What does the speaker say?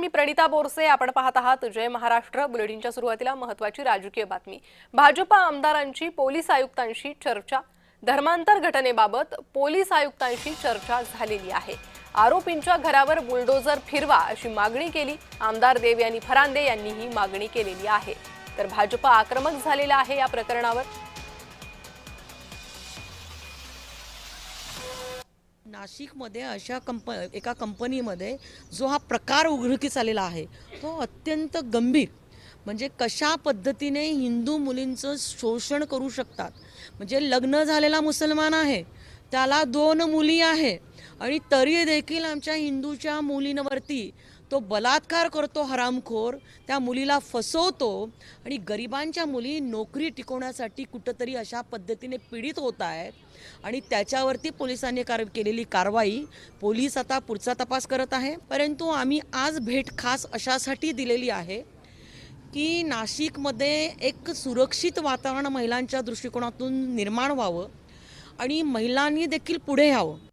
मी प्रणिता बोरसे. आपण पाहत आहात जय महाराष्ट्र. बुलेटिनच्या सुरुवातीला महत्त्वाची राजकीय बातमी. भाजपा आमदारांची पोलीस आयुक्तांशी चर्चा. धर्मांतर घटनेबाबत पोलीस आयुक्तांशी चर्चा झालेली आहे. आरोपींच्या घरावर बुलडोजर फिरवा अशी मागणी केली. आमदार देवयानी फरांदे यांनी ही मागणी केलेली आहे. तर भाजपा आक्रमक झालेला आहे या प्रकरणावर. नाशिकमध्ये अशा एका कंपनीमध्ये जो हा प्रकार उघडकीस आलेला आहे तो अत्यंत गंभीर, म्हणजे कशा पद्धतीने हिंदू मुलींचं शोषण करू शकतात. म्हणजे लग्न झालेला मुसलमान आहे, त्याला 2 मुली आहे आणि तरी देखील आमच्या हिंदूच्या मुलींवरती तो बलात्कार करतो हरामखोर. त्या मुलीला फसवतो आणि गरिबांच्या मुली नोकरी टिकवण्यासाठी कुठंतरी अशा पद्धतीने पीडित होत आहेत आणि त्याच्यावरती पोलिसांनी केलेली कारवाई. पोलीस आता पुढचा तपास करत आहे. परंतु आम्ही आज भेट खास अशासाठी दिलेली आहे की नाशिकमध्ये एक सुरक्षित वातावरण महिलांच्या दृष्टिकोनातून निर्माण व्हावं आणि महिलांनी देखील पुढे यावं.